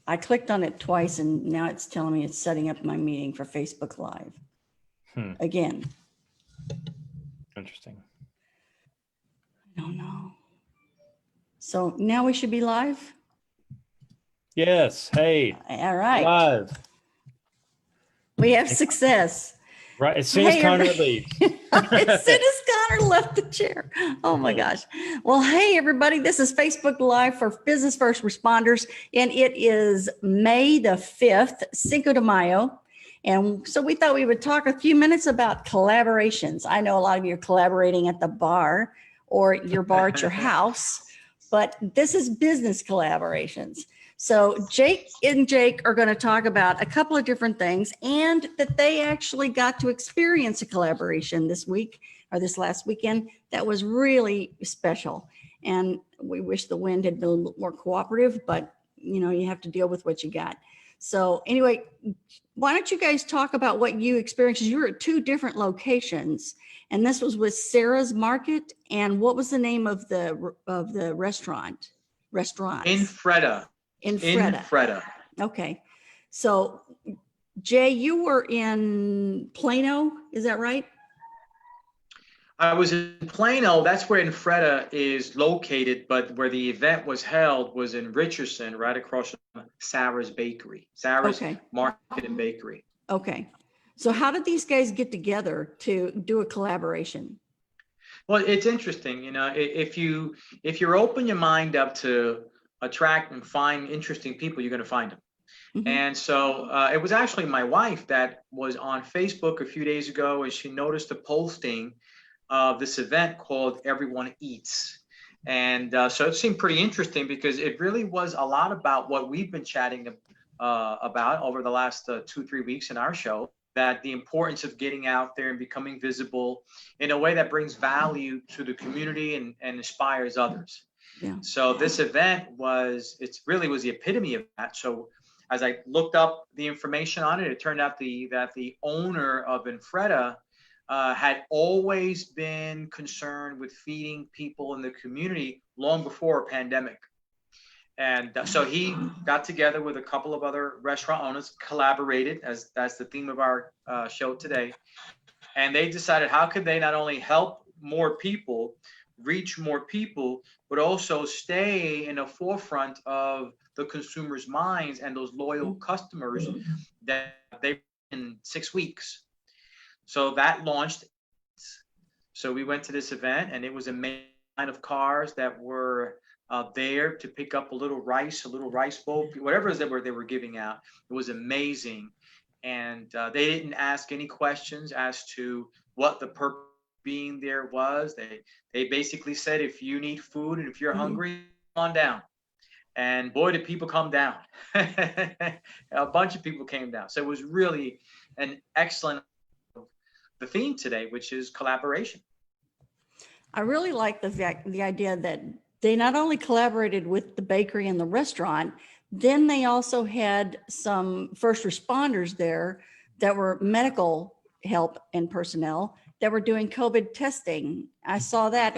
I clicked on it twice and now it's telling me it's setting up my meeting for Facebook Live. Again. Interesting. I don't know. So now we should be live? Yes. Hey. All right. Live. We have success. Right. As soon as Connor leaves. As soon as Connor left the chair. Oh my gosh. Well, hey, everybody. This is Facebook Live for Business First Responders. And it is May the 5th, Cinco de Mayo. And so we thought we would talk a few minutes about collaborations. I know a lot of you are collaborating at the bar or your bar at your house, but this is business collaborations. So Jake and Jake are going to talk about a couple of different things and that they actually got to experience a collaboration this week or this last weekend that was really special. And we wish the wind had been a little more cooperative, but you know, you have to deal with what you got. So anyway, why don't you guys talk about what you experienced? You were at two different locations and this was with Sarah's Market. And what was the name of the restaurant? Infreda. Infreda. Okay. So Jay, you were in Plano, is that right? I was in Plano. That's where Infreda is located, but where the event was held was in Richardson, right across from Sarah's Bakery, Sarah's Market and Bakery. Okay. So how did these guys get together to do a collaboration? Well, it's interesting, you know, if you're open your mind up to attract and find interesting people, you're going to find them. Mm-hmm. And so it was actually my wife that was on Facebook a few days ago, and she noticed a posting of this event called Everyone Eats. And so it seemed pretty interesting because it really was a lot about what we've been chatting about over the last 2-3 weeks in our show, that the importance of getting out there and becoming visible in a way that brings value to the community and inspires others. Yeah. So this event really was the epitome of that. So as I looked up the information on it, it turned out that the owner of Infreda had always been concerned with feeding people in the community long before a pandemic. And so he got together with a couple of other restaurant owners, collaborated, as that's the theme of our show today. And they decided how could they not only help more people, reach more people, but also stay in the forefront of the consumers' minds and those loyal customers that they in 6 weeks. So that launched. So we went to this event, and it was a main line of cars that were there to pick up a little rice bowl, whatever it was they were giving out. It was amazing. And they didn't ask any questions as to what the purpose of being there was. They basically said, if you need food and if you're hungry, come on down. And boy, did people come down. A bunch of people came down. So it was really an excellent the theme today, which is collaboration. I really like the idea that they not only collaborated with the bakery and the restaurant, then they also had some first responders there that were medical help and personnel that were doing COVID testing. I saw that.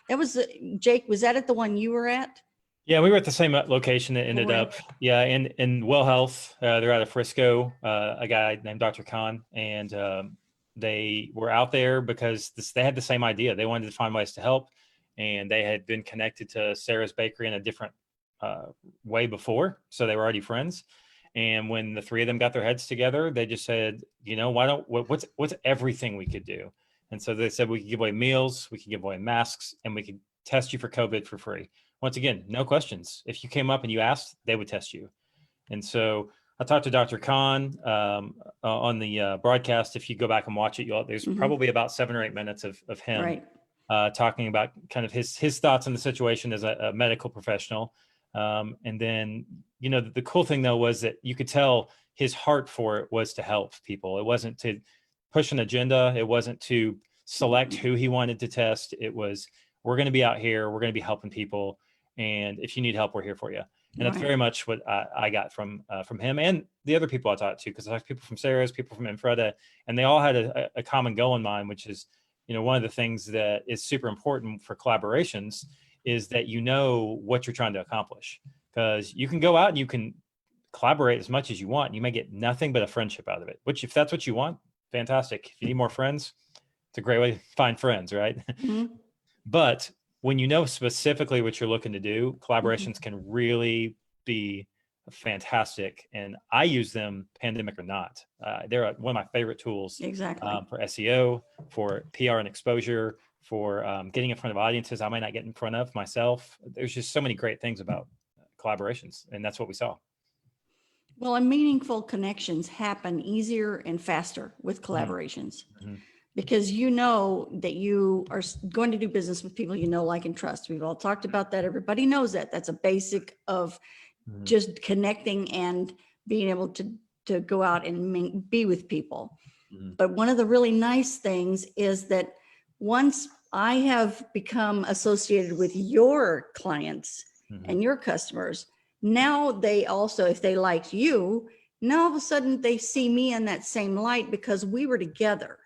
That was Jake. Was that at the one you were at? Yeah, we were at the same location that ended up. Yeah, in Well Health. They're out of Frisco. A guy named Dr. Khan, and they were out there because they had the same idea. They wanted to find ways to help, and they had been connected to Sarah's Bakery in a different way before, so they were already friends. And when the three of them got their heads together, they just said, you know, what's everything we could do? And so they said we could give away meals, we could give away masks, and we could test you for COVID for free. Once again, no questions. If you came up and you asked, they would test you. And so I talked to Dr. Khan on the broadcast. If you go back and watch it, there's probably about 7 or 8 minutes of him talking about kind of his thoughts on the situation as a medical professional. And then, you know, the cool thing though was that you could tell his heart for it was to help people. It wasn't to push an agenda. It wasn't to select who he wanted to test. It was, we're going to be out here. We're going to be helping people. And if you need help, we're here for you. And that's very much what I got from him and the other people I talked to, because I talked to people from Sarah's, people from Infreda, and they all had a common goal in mind, which is, you know, one of the things that is super important for collaborations is that you know what you're trying to accomplish, because you can go out and you can collaborate as much as you want. You may get nothing but a friendship out of it, which if that's what you want, fantastic. If you need more friends, it's a great way to find friends, right? Mhm. But when you know specifically what you're looking to do, collaborations Mm-hmm. can really be fantastic. And I use them pandemic or not. They're one of my favorite tools Exactly. for SEO, for PR and exposure, for getting in front of audiences I might not get in front of myself. There's just so many great things about collaborations. And that's what we saw. Well, and meaningful connections happen easier and faster with Mhm. collaborations Mhm. because you know that you are going to do business with people you know, like, and trust. We've all talked about that. Everybody knows that. That's a basic of Mhm. just connecting and being able to go out and be with people. Mhm. But one of the really nice things is that once I have become associated with your clients Mhm. and your customers, now they also, if they liked you, now all of a sudden they see me in that same light because we were together.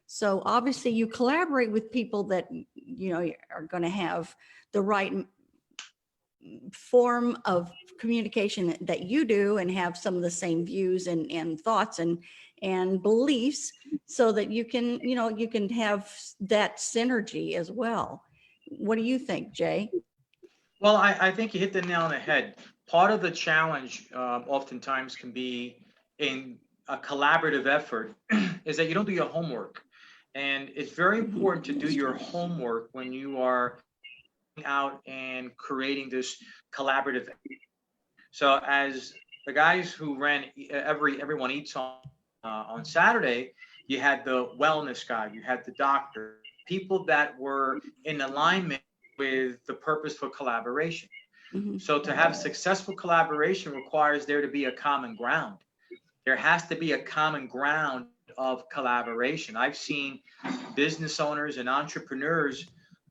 So obviously you collaborate with people that, you know, are going to have the right form of communication that you do and have some of the same views and thoughts and beliefs so that you can, you know, you can have that synergy as well. What do you think, Jay? Well, I think you hit the nail on the head. Part of the challenge oftentimes can be in a collaborative effort is that you don't do your homework. And it's very important to do That's your true. homework when you are out and creating this collaborative. So as the guys who ran Everyone Eats on Saturday, you had the wellness guy, you had the doctor, people that were in alignment with the purpose for collaboration. Mhm. So to have successful collaboration requires there to be a common ground. There has to be a common ground of collaboration. I've seen business owners and entrepreneurs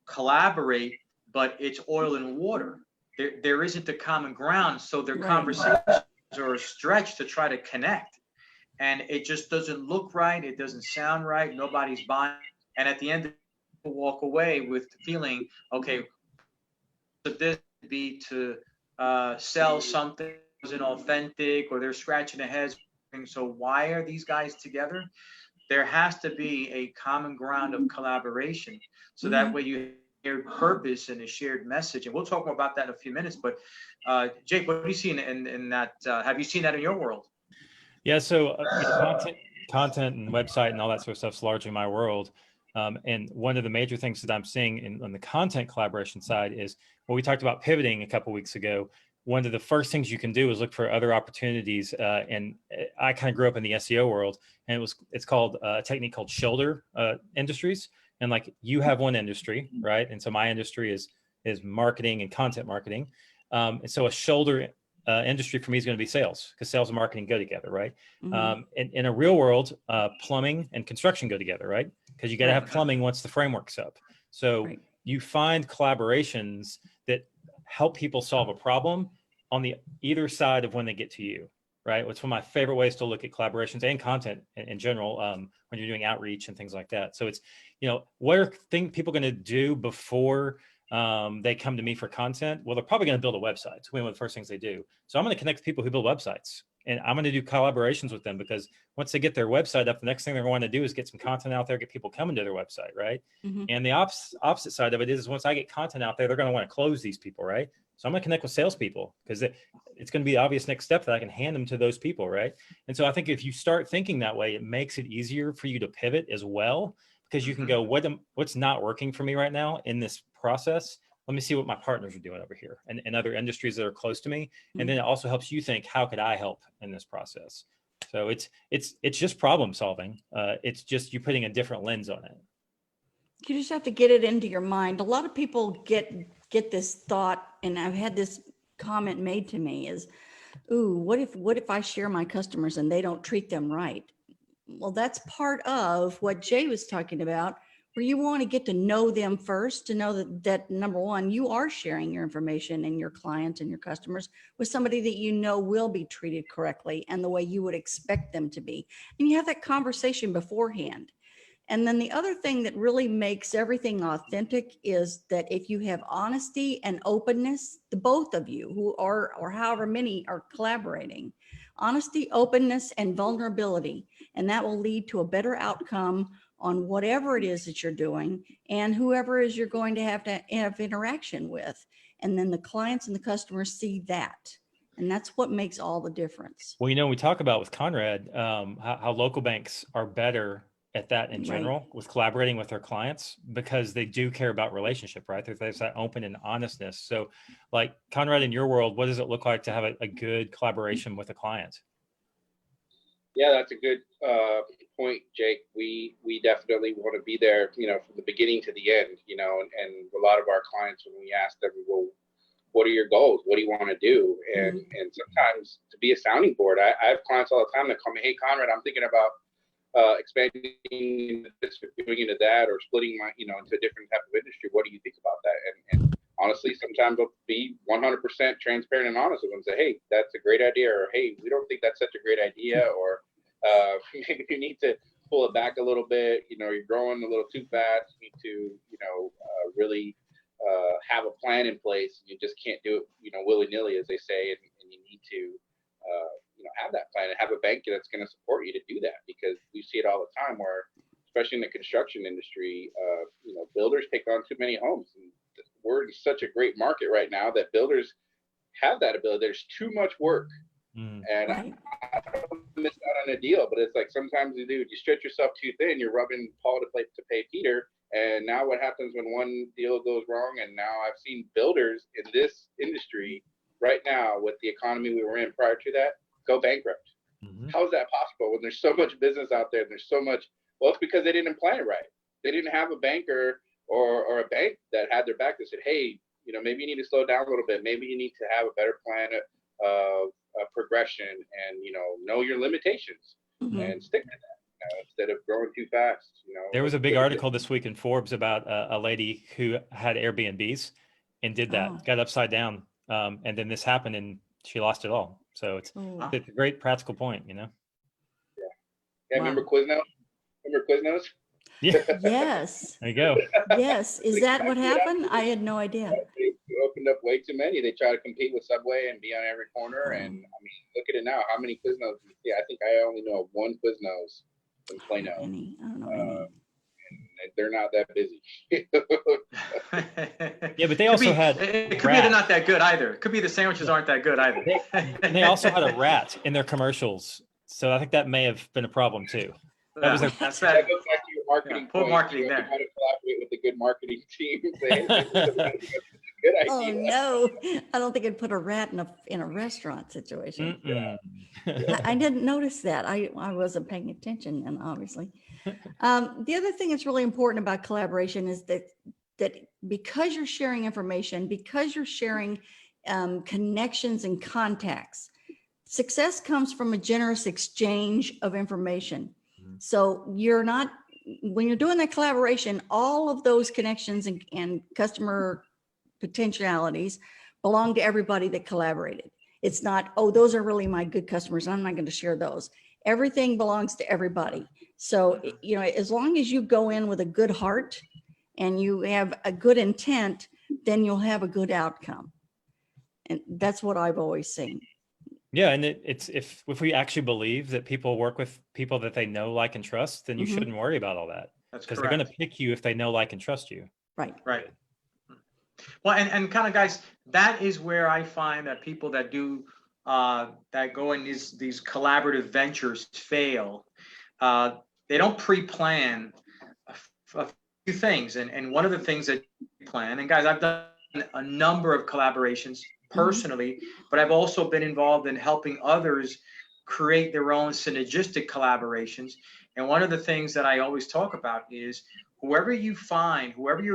collaborate, but it's oil and water. There isn't a common ground, so their Right. conversations are a stretch to try to connect. And it just doesn't look right. It doesn't sound right. Nobody's buying. And at the end, people walk away with the feeling, okay, so this would be to sell something that wasn't authentic, or they're scratching their heads. So why are these guys together? There has to be a common ground of collaboration, so that Mhm. way you have purpose and a shared message. And we'll talk more about that in a few minutes. But Jake, what do you see in that? Have you seen that in your world? Yeah. So content and website and all that sort of stuff is largely my world. And one of the major things that I'm seeing on the content collaboration side is what we talked about pivoting a couple of weeks ago. One of the first things you can do is look for other opportunities. And I kind of grew up in the SEO world, and it's called a technique called shoulder industries. And like you have one industry, right? And so my industry is marketing and content marketing. And so a shoulder industry for me is going to be sales, because sales and marketing go together, right? Mhm. In a real world, plumbing and construction go together, right? Because you got to Right. have plumbing once the framework's up. So Right. you find collaborations that help people solve a problem on the either side of when they get to you, right? It's one of my favorite ways to look at collaborations and content in general when you're doing outreach and things like that. So it's, what are people going to do before they come to me for content? Well, they're probably going to build a website. It's one of the first things they do. So I'm going to connect with people who build websites, and I'm going to do collaborations with them, because once they get their website up, the next thing they're going to do is get some content out there, get people coming to their website, right? Mhm. And the opposite side of it is once I get content out there, they're going to want to close these people, right? So I'm going to connect with salespeople, because it's going to be the obvious next step that I can hand them to those people, right? And so I think if you start thinking that way, it makes it easier for you to pivot as well, because you can go, what's not working for me right now in this process? Let me see what my partners are doing over here and other industries that are close to me. And then it also helps you think, how could I help in this process? So it's just problem solving. It's just you putting a different lens on it. You just have to get it into your mind. A lot of people get this thought, and I've had this comment made to me is, ooh, what if I share my customers and they don't treat them right? Well, that's part of what Jay was talking about, where you want to get to know them first, to know that number one, you are sharing your information and your clients and your customers with somebody that you know will be treated correctly and the way you would expect them to be. And you have that conversation beforehand. And then the other thing that really makes everything authentic is that if you have honesty and openness, the both of you who are, or however many are collaborating, honesty, openness, and vulnerability, and that will lead to a better outcome on whatever it is that you're doing and whoever is you're going to have interaction with. And then the clients and the customers see that. And that's what makes all the difference. Well, we talk about with Conrad, how local banks are better at that in general with collaborating with their clients because they do care about relationship, right? There's that open and honestness. So like Conrad, in your world, what does it look like to have a good collaboration with a client? Yeah, that's a good point, Jake. We definitely want to be there, from the beginning to the end, and a lot of our clients, when we ask them, well, what are your goals? What do you want to do? And sometimes to be a sounding board, I have clients all the time that call me, hey, Conrad, I'm thinking about expanding into this or doing into that or splitting my, into a different type of industry. What do you think about that? And honestly, sometimes I'll be 100% transparent and honest with them and say, hey, that's a great idea. Or, hey, we don't think that's such a great idea. Or maybe you need to pull it back a little bit. You're growing a little too fast. You need to, really have a plan in place. You just can't do it, willy-nilly, as they say, and you need to, have that plan and have a bank that's going to support you to do that, because we see it all the time where, especially in the construction industry, builders take on too many homes. And we're in such a great market right now that builders have that ability. There's too much work. And I don't miss out on a deal, but it's like sometimes you stretch yourself too thin. You're rubbing Paul to pay Peter. And now what happens when one deal goes wrong? And now I've seen builders in this industry right now with the economy we were in prior to that go bankrupt. How is that possible when there's so much business out there and there's so much? Well, it's because they didn't plan it right. They didn't have a banker or a bank that had their back that said, hey, maybe you need to slow down a little bit. Maybe you need to have a better plan of progression and, know your limitations and stick to that instead of growing too fast. There was a big article this week in Forbes about a lady who had Airbnbs and did that, got upside down. And then this happened and she lost it all. So it's a great practical point, Yeah. Remember Quiznos? Yeah. Yes. There you go. Yes. Is that what happened? I had no idea. They opened up way too many. They try to compete with Subway and be on every corner. And I mean, look at it now. How many Quiznos do you see? I think I only know of one Quiznos in Plano. I don't know any. And they're not that busy. Yeah, but they also had. It could be they're not that good either. It could be the sandwiches aren't that good either. And they also had a rat in their commercials, so I think that may have been a problem too. That was that's That right. goes back to your marketing. Poor point. marketing You there. How to collaborate with a good marketing team. Say, good idea. Oh no, I don't think I'd put a rat in a restaurant situation. I didn't notice that. I wasn't paying attention, and obviously. The other thing that's really important about collaboration is that because you're sharing information, because you're sharing connections and contacts, success comes from a generous exchange of information. So when you're doing that collaboration, all of those connections and customer potentialities belong to everybody that collaborated. It's not, oh, those are really my good customers, I'm not going to share those. Everything belongs to everybody. So, as long as you go in with a good heart and you have a good intent, then you'll have a good outcome. And that's what I've always seen. Yeah, and it's if we actually believe that people work with people that they know, like, and trust, then you shouldn't worry about all that. That's because they're going to pick you if they know, like, and trust you. Right. Right. Well, and kind of guys, that is where I find that people that do that go in these collaborative ventures fail. They don't pre-plan a few things, and one of the things that you plan, and guys, I've done a number of collaborations personally, but I've also been involved in helping others create their own synergistic collaborations. And one of the things that I always talk about is whoever you're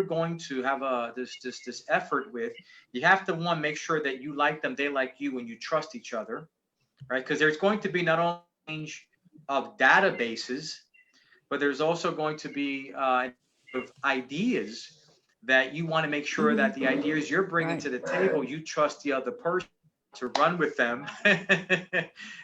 going to have this effort with, you have to make sure that you like them, they like you, and you trust each other, right? Because there's going to be not only change of databases, but there's also going to be of ideas that you want to make sure that the ideas you're bringing to the table, you trust the other person to run with them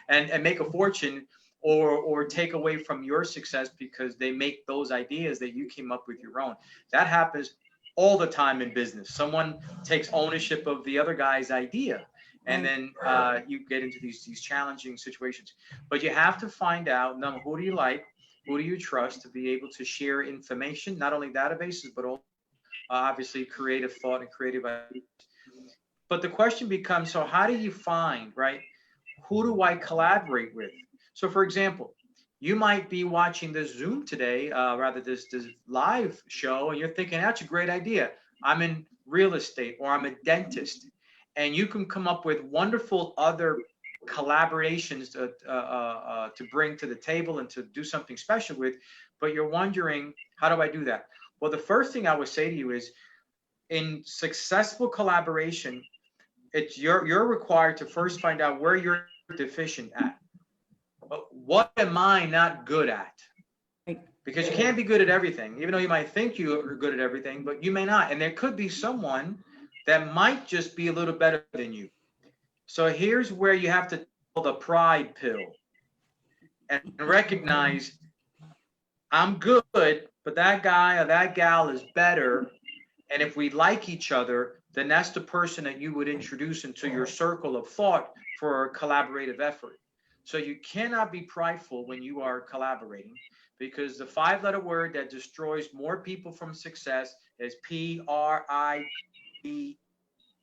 and make a fortune, or take away from your success because they make those ideas that you came up with your own. That happens all the time in business. Someone takes ownership of the other guy's idea, and then you get into these challenging situations. But you have to find out, number, who do you like, who do you trust to be able to share information, not only databases, but also obviously creative thought and creative ideas. But the question becomes, so how do you find, right? Who do I collaborate with? So for example, you might be watching this Zoom today, rather this live show, and you're thinking, that's a great idea. I'm in real estate, or I'm a dentist. And you can come up with wonderful other collaborations to bring to the table and to do something special with, but you're wondering, how do I do that? Well, the first thing I would say to you is, in successful collaboration, you're required to first find out where you're deficient at. What am I not good at? Because you can't be good at everything, even though you might think you are good at everything, but you may not. And there could be someone that might just be a little better than you. So here's where you have to take the pride pill and recognize, I'm good, but that guy or that gal is better. And if we like each other, then that's the person that you would introduce into your circle of thought for a collaborative effort. So you cannot be prideful when you are collaborating, because the 5-letter word that destroys more people from success is P-R-I-D,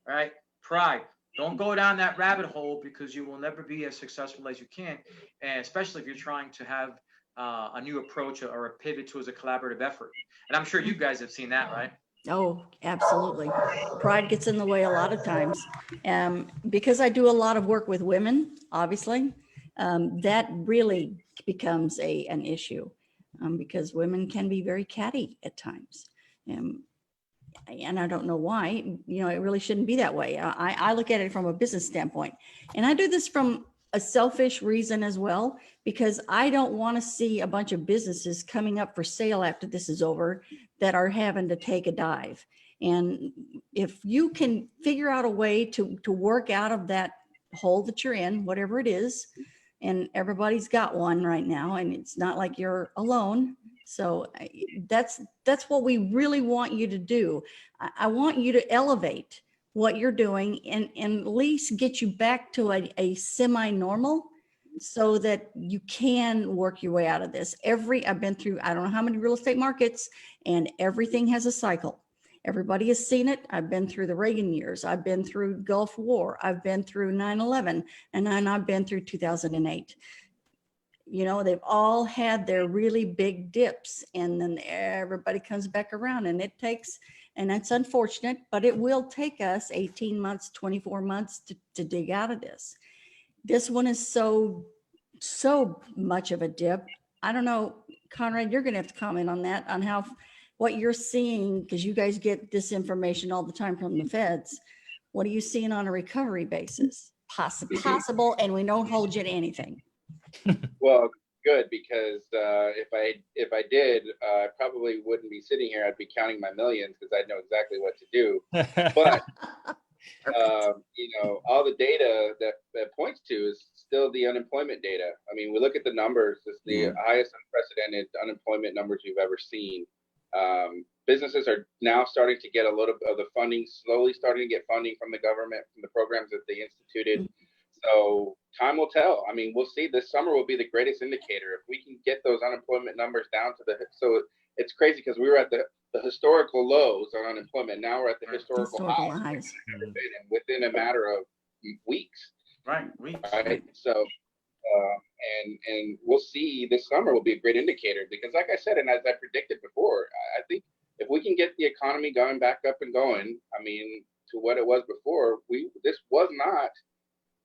right? Pride. Don't go down that rabbit hole, because you will never be as successful as you can. And especially if you're trying to have a new approach or a pivot towards a collaborative effort. And I'm sure you guys have seen that, right? Oh, absolutely. Pride gets in the way a lot of times. Because I do a lot of work with women, obviously, that really becomes an issue, because women can be very catty at times. And I don't know why, it really shouldn't be that way. I look at it from a business standpoint, and I do this from a selfish reason as well, because I don't want to see a bunch of businesses coming up for sale after this is over that are having to take a dive. And if you can figure out a way to work out of that hole that you're in, whatever it is, and everybody's got one right now, and it's not like you're alone. So that's what we really want you to do. I want you to elevate what you're doing and at least get you back to a semi-normal, so that you can work your way out of this. I've been through, I don't know how many real estate markets, and everything has a cycle. Everybody has seen it. I've been through the Reagan years. I've been through Gulf War. I've been through 9/11, and then I've been through 2008. They've all had their really big dips, and then everybody comes back around, and and that's unfortunate, but it will take us 18 months, 24 months to dig out of this. This one is so much of a dip. I don't know, Conrad, you're going to have to comment on that, on what you're seeing, because you guys get this information all the time from the feds. What are you seeing on a recovery basis? Possible, and we don't hold you to anything. Well, good, because if I did, I probably wouldn't be sitting here. I'd be counting my millions, because I'd know exactly what to do. But all the data that points to is still the unemployment data. I mean, we look at the numbers. It's the highest unprecedented unemployment numbers we've ever seen. Businesses are now starting to get a little bit of the funding, slowly starting to get funding from the government, from the programs that they instituted. So time will tell. I mean, we'll see. This summer will be the greatest indicator. If we can get those unemployment numbers down to so it's crazy, because we were at the historical lows on unemployment. Now we're at the historical highs. And within a matter of weeks. Right. Weeks. Right. So, and we'll see. This summer will be a great indicator, because, like I said, and as I predicted before, I think if we can get the economy going back up and going, I mean, to what it was before, this was not,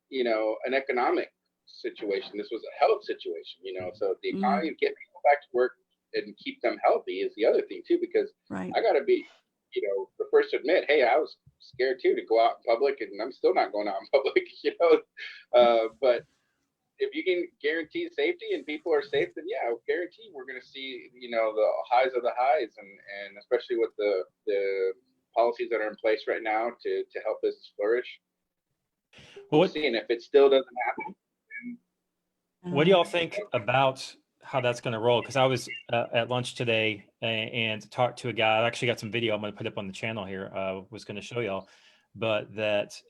an economic situation. This was a health situation, so the economy, get people back to work and keep them healthy is the other thing too, because I got to be, the first to admit, hey, I was scared too to go out in public, and I'm still not going out in public, but if you can guarantee safety and people are safe, then yeah, I guarantee we're going to see, the highs of the highs, and especially with the policies that are in place right now to help business flourish. We'll see. And if it still doesn't happen, What do y'all think about how that's going to roll? Because I was at lunch today and talked to a guy. I actually got some video I'm going to put up on the channel here. Was going to show y'all, but that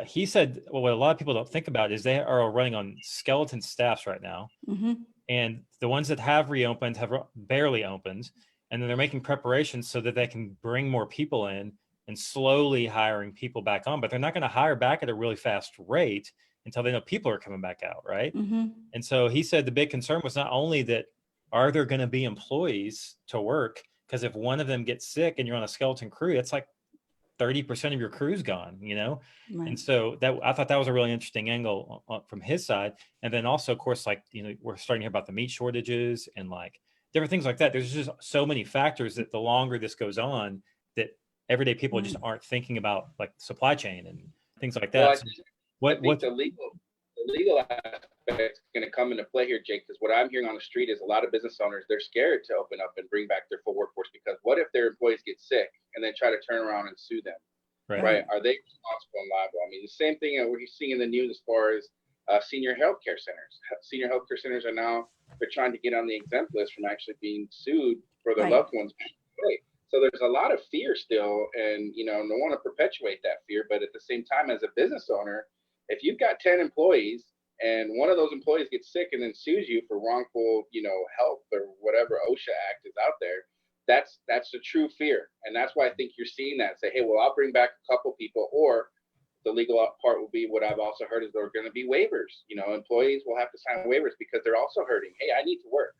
he said, well, what a lot of people don't think about is they are running on skeleton staffs right now, and the ones that have reopened have barely opened, and then they're making preparations so that they can bring more people in and slowly hiring people back on. But they're not going to hire back at a really fast rate until they know people are coming back out, right? And so he said the big concern was not only that, are there going to be employees to work? Because if one of them gets sick and you're on a skeleton crew, it's like 30% of your crew's gone, you know? Right. And so that, I thought that was a really interesting angle from his side. And then also, of course, like, you know, we're starting to hear about the meat shortages and like different things like that. There's just so many factors that the longer this goes on, that everyday people just aren't thinking about, like supply chain and things like that. Well, So I think the legal aspect is going to come into play here, Jake, because what I'm hearing on the street is a lot of business owners, they're scared to open up and bring back their full workforce, because what if their employees get sick and then try to turn around and sue them? Right? Are they responsible and liable? I mean, the same thing that we're seeing in the news as far as senior healthcare centers. Senior healthcare centers are now, they're trying to get on the exempt list from actually being sued for their loved ones. So there's a lot of fear still, and you know, don't want to perpetuate that fear, but at the same time, as a business owner, if you've got 10 employees and one of those employees gets sick and then sues you for wrongful, you know, health or whatever OSHA act is out there, that's a true fear. And that's why I think you're seeing that. Say, hey, well, I'll bring back a couple people, or the legal part will be, what I've also heard is there are going to be waivers. You know, employees will have to sign waivers because they're also hurting. Hey, I need to work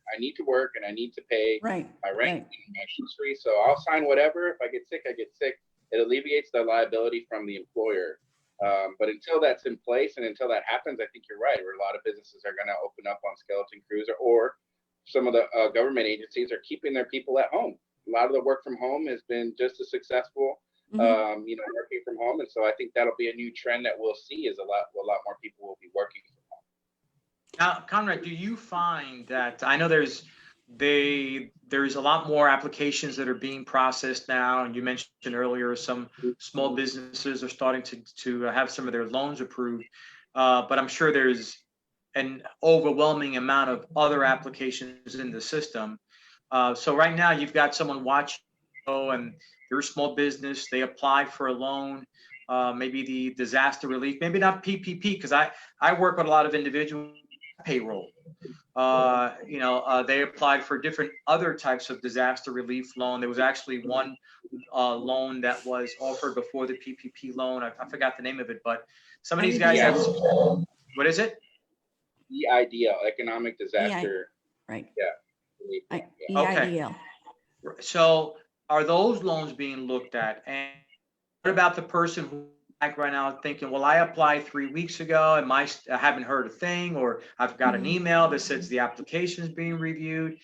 and I need to pay my rent and my groceries. So I'll sign whatever. If I get sick, I get sick. It alleviates the liability from the employer. But until that's in place and until that happens, I think you're right, where a lot of businesses are going to open up on skeleton crews, or some of the government agencies are keeping their people at home. A lot of the work from home has been just as successful, you know, working from home. And so I think that'll be a new trend that we'll see, is a lot more people will be working from home. Now, Conrad, do you find that, I know there's a lot more applications that are being processed now, and you mentioned earlier some small businesses are starting to have some of their loans approved, but I'm sure there's an overwhelming amount of other applications in the system. So right now you've got someone watching, and they're a small business, they applied for a loan, maybe the disaster relief, maybe not PPP, because I work with a lot of individual payroll. You know, they applied for different other types of disaster relief loan. There was actually one loan that was offered before the PPP loan. I forgot the name of it, but some of these guys have, what is it? EIDL, economic disaster. Right. Yeah. EIDL. So are those loans being looked at? And what about the person who right now thinking, well, I applied 3 weeks ago and I haven't heard a thing, or I've got an email that says the application is being reviewed?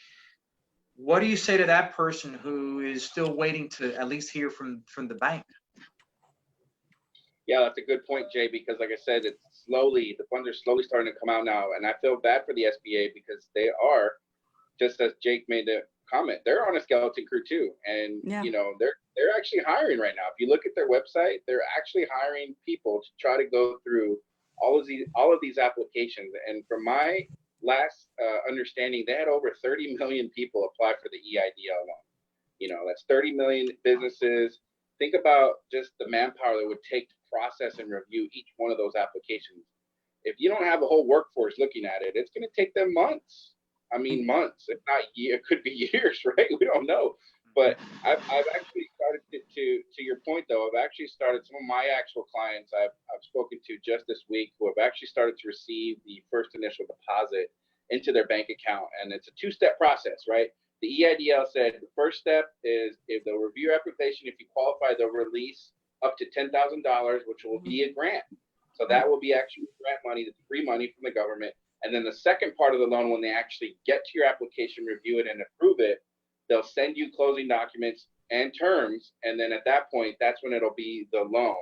What do you say to that person who is still waiting to at least hear from the bank? Yeah, that's a good point, Jay, because like I said, the funds are slowly starting to come out now. And I feel bad for the SBA, because they are, just as Jake made the comment, they're on a skeleton crew too. And, you know, they're actually hiring right now. If you look at their website, they're actually hiring people to try to go through all of these applications. And from my last understanding, they had over 30 million people apply for the EIDL loan. You know, that's 30 million businesses. Think about just the manpower that would take to process and review each one of those applications. If you don't have a whole workforce looking at it, it's going to take them months. I mean, months, if not years, it could be years, right? We don't know. But I've actually started to your point, though, I've actually started, some of my actual clients I've spoken to just this week, who have actually started to receive the first initial deposit into their bank account. And it's a two-step process, right? The EIDL said the first step is, if they'll review your application, if you qualify, they'll release up to $10,000, which will be a grant. So that will be actually grant money, that's free money from the government. And then the second part of the loan, when they actually get to your application, review it and approve it, they'll send you closing documents and terms. And then at that point, that's when it'll be the loan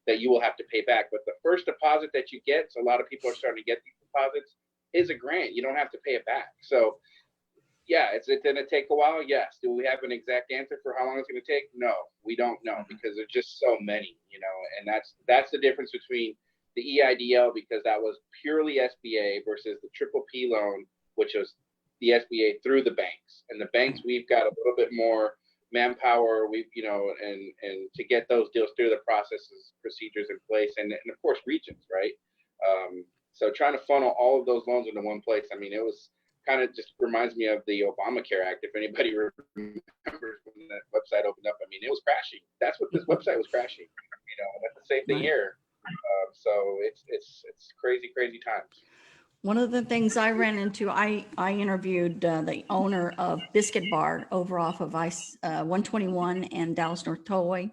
that you will have to pay back. But the first deposit that you get, so a lot of people are starting to get these deposits, is a grant. You don't have to pay it back. So yeah, is it going to take a while? Yes. Do we have an exact answer for how long it's going to take? No, we don't know, because there's just so many, you know, and that's the difference between the EIDL, because that was purely SBA, versus the triple P loan, which was the SBA through the banks. And the banks, we've got a little bit more manpower, and to get those deals through, the processes, procedures in place, and of course regions, right? So trying to funnel all of those loans into one place, I mean, it was kind of just reminds me of the Obamacare Act. If anybody remembers when that website opened up, I mean, it was crashing. That's what this website was crashing. That's the same thing here. So it's crazy times. One of the things I ran into, I interviewed the owner of Biscuit Bar over off of 121 and Dallas North Tollway.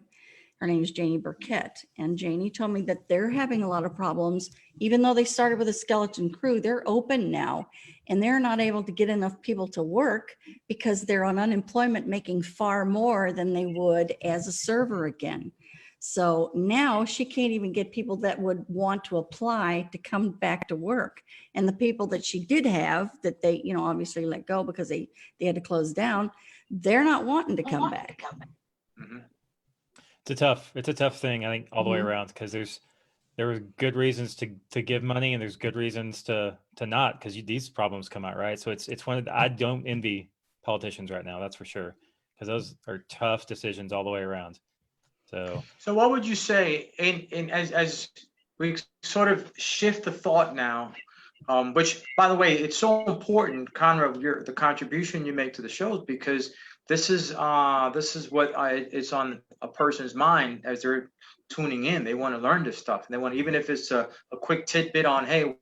Her name is Janie Burkett. And Janie told me that they're having a lot of problems. Even though they started with a skeleton crew, they're open now and they're not able to get enough people to work because they're on unemployment making far more than they would as a server again. So now she can't even get people that would want to apply to come back to work. And the people that she did have that they, obviously let go because they had to close down, they're not wanting to come back. Mm-hmm. It's a tough thing, I think, all the way around, because there are good reasons to give money and there's good reasons to not, because these problems come out, right? So it's one of the, I don't envy politicians right now, that's for sure, because those are tough decisions all the way around. So what would you say as we sort of shift the thought now, which, by the way, it's so important, Conrad, the contribution you make to the shows, because this is what it's on a person's mind as they're tuning in. They want to learn this stuff, and they want, even if it's a quick tidbit on, hey,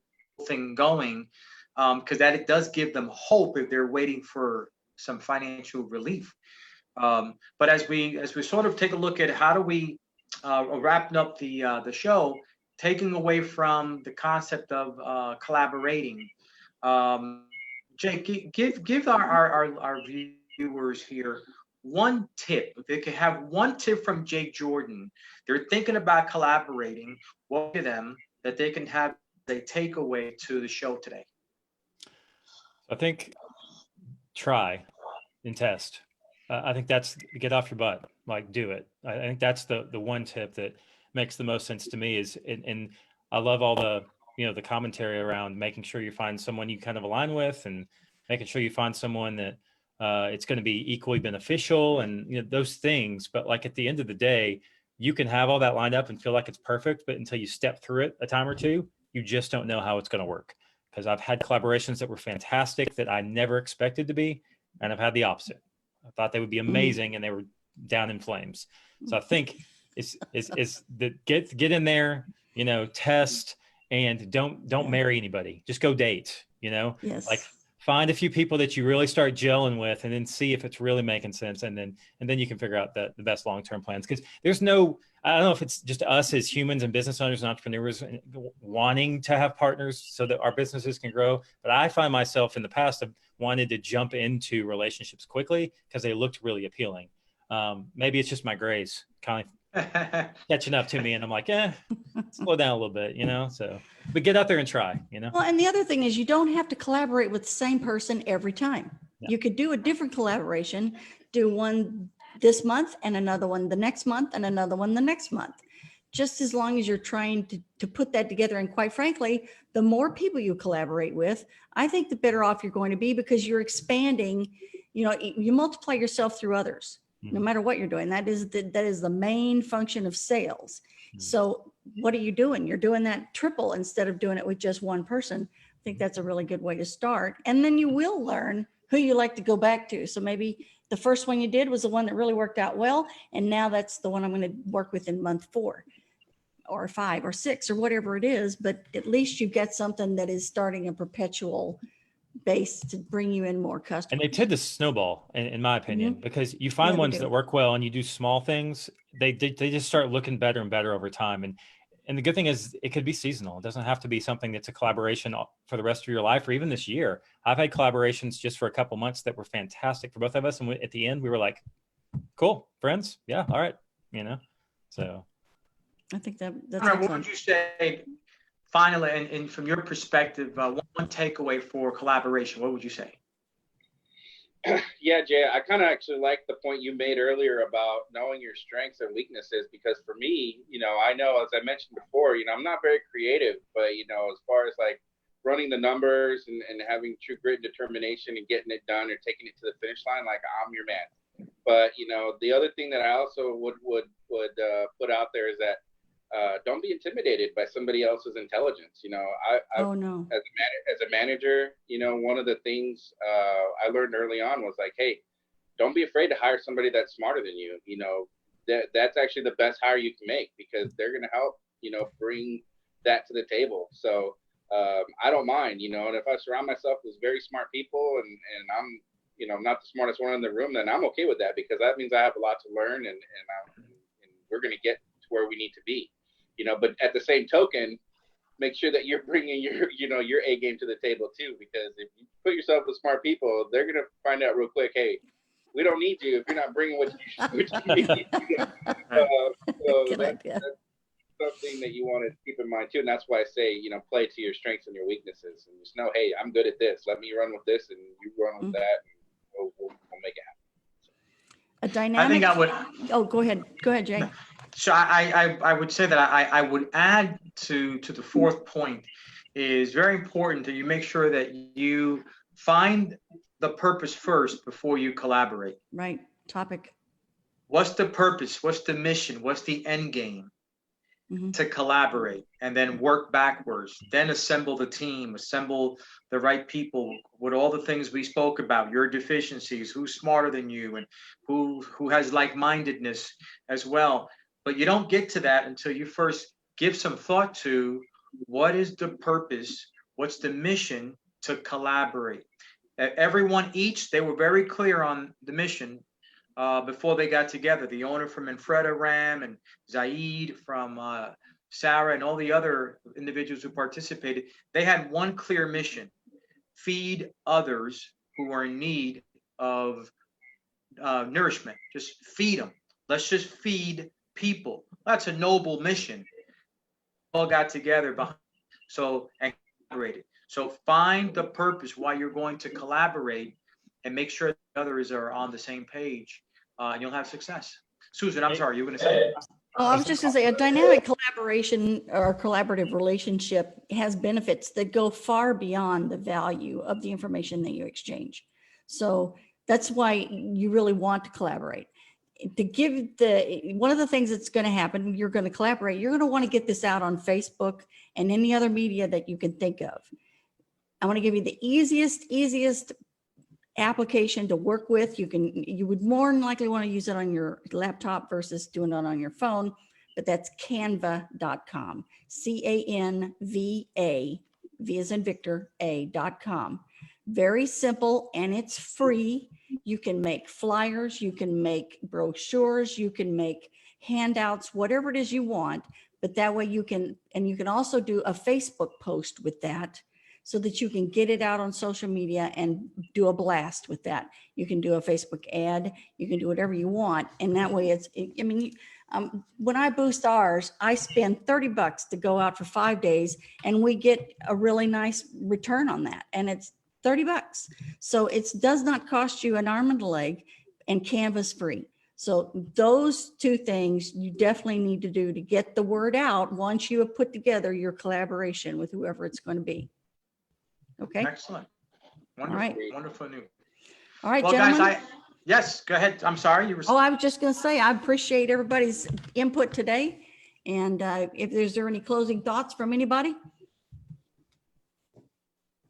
thing going, because that it does give them hope if they're waiting for some financial relief. But as we sort of take a look at how do we wrapping up the show, taking away from the concept of collaborating, Jake, give our viewers here one tip. If they could have one tip from Jake Jordan, they're thinking about collaborating, what to them that they can have a takeaway to the show today? I think try and test. I think that's, get off your butt, like do it. I think that's the one tip that makes the most sense to me is, and I love all the, the commentary around making sure you find someone you kind of align with and making sure you find someone that it's going to be equally beneficial and those things. But like at the end of the day, you can have all that lined up and feel like it's perfect, but until you step through it a time or two, you just don't know how it's going to work. Because I've had collaborations that were fantastic that I never expected to be, and I've had the opposite. I thought they would be amazing and they were down in flames. So I think is the get in there, test, and don't marry anybody. Just go date, Yes. Like find a few people that you really start gelling with and then see if it's really making sense. And then you can figure out the best long-term plans. Because there's no, I don't know if it's just us as humans and business owners and entrepreneurs wanting to have partners so that our businesses can grow. But I find myself in the past have wanted to jump into relationships quickly because they looked really appealing. Maybe it's just my grays kind of catching up to me, and I'm like, slow down a little bit, so, but get out there and try, Well, and the other thing is you don't have to collaborate with the same person every time. Yeah. You could do a different collaboration, do one this month and another one the next month and another one the next month, just as long as you're trying to put that together. And quite frankly, the more people you collaborate with, I think the better off you're going to be, because you're expanding, you multiply yourself through others. No matter what you're doing, that is the main function of sales. So what are you doing? You're doing that triple instead of doing it with just one person. I think that's a really good way to start. And then you will learn who you like to go back to. So maybe the first one you did was the one that really worked out well. And now that's the one I'm going to work with in month 4 or 5 or 6 or whatever it is. But at least you've got something that is starting a perpetual base to bring you in more customers. And they tend to snowball, in my opinion, because you find ones that work well and you do small things, they just start looking better and better over time. And the good thing is it could be seasonal. It doesn't have to be something that's a collaboration for the rest of your life or even this year. I've had collaborations just for a couple months that were fantastic for both of us. And at the end, we were like, cool, friends. Yeah. All right. So I think that's what would you say finally, and from your perspective, one takeaway for collaboration, what would you say? Yeah, Jay, I kind of actually like the point you made earlier about knowing your strengths and weaknesses, because for me, I know, as I mentioned before, I'm not very creative, but, as far as like running the numbers and having true grit and determination and getting it done or taking it to the finish line, like I'm your man. But, the other thing that I also would put out there is that don't be intimidated by somebody else's intelligence. Oh no. As a manager, one of the things I learned early on was like, hey, don't be afraid to hire somebody that's smarter than you. That's actually the best hire you can make, because they're going to help, bring that to the table. So I don't mind, and if I surround myself with very smart people and I'm, not the smartest one in the room, then I'm okay with that, because that means I have a lot to learn and we're going to get to where we need to be. But at the same token, make sure that you're bringing your A game to the table too, because if you put yourself with smart people, they're going to find out real quick, hey, we don't need you if you're not bringing what you need. So that's something that you want to keep in mind too. And that's why I say, play to your strengths and your weaknesses, and just know, hey, I'm good at this. Let me run with this, and you run with that, and we'll make it happen. A dynamic. I think I would. Oh, go ahead, Jay. So I would say that I would add to the fourth point, is very important that you make sure that you find the purpose first before you collaborate. Right. Topic. What's the purpose? What's the mission? What's the end game? To collaborate, and then work backwards, then assemble the team, assemble the right people with all the things we spoke about, your deficiencies, who's smarter than you, and who has like-mindedness as well. But you don't get to that until you first give some thought to what is the purpose, what's the mission to collaborate. Everyone, they were very clear on the mission before they got together. The owner from Manfreda Ram, and Zaid from Sarah, and all the other individuals who participated, they had one clear mission: feed others who are in need of nourishment. Just feed them. Let's just feed people. That's a noble mission. All got together behind, and collaborated. So find the purpose why you're going to collaborate, and make sure the others are on the same page, and you'll have success. Susan, I'm sorry, you were going to say? Oh, I was just going to say, a dynamic collaboration or collaborative relationship has benefits that go far beyond the value of the information that you exchange. So that's why you really want to collaborate. To give one of the things that's going to happen, you're going to collaborate, you're going to want to get this out on Facebook and any other media that you can think of. I want to give you the easiest application to work with. You would more than likely want to use it on your laptop versus doing it on your phone, but that's canva.com. CANVA, V as in Victor, A.com. Very simple, and it's free. You can make flyers, you can make brochures, you can make handouts, whatever it is you want, but that way you can also do a Facebook post with that, so that you can get it out on social media and do a blast with that. You can do a Facebook ad, you can do whatever you want. And that way when I boost ours, I spend $30 to go out for 5 days, and we get a really nice return on that. And it's $30. So it does not cost you an arm and a leg, and Canva's free. So those two things you definitely need to do to get the word out once you have put together your collaboration with whoever it's going to be. Okay. Excellent. Wonderful. All right. Wonderful news. All right, Well, gentlemen. guys, yes, go ahead. I'm sorry. You were. Oh, I was just going to say, I appreciate everybody's input today. And if there any closing thoughts from anybody?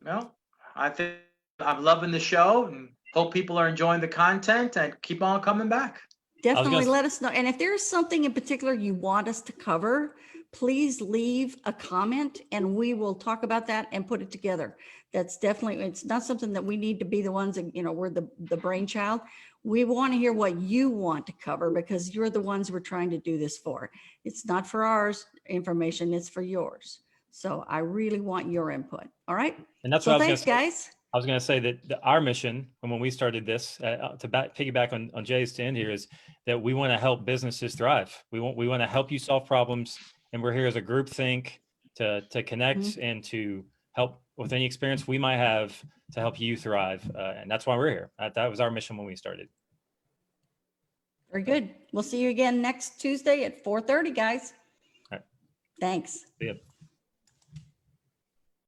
No, I think I'm loving the show, and hope people are enjoying the content, and keep on coming back. Definitely let us know. And if there's something in particular you want us to cover, please leave a comment and we will talk about that and put it together. That's definitely, it's not something that we need to be the ones that, we're the brainchild. We want to hear what you want to cover, because you're the ones we're trying to do this for. It's not for ours information, it's for yours. So I really want your input. All right. And that's so what thanks, guys. I was going to say that our mission, and when we started this, to piggyback on Jay's end here, is that we want to help businesses thrive. We want to help you solve problems, and we're here as a group think to connect and to help with any experience we might have to help you thrive. And that's why we're here. That was our mission when we started. Very good. We'll see you again next Tuesday at 4:30, guys. All right. Thanks. See ya.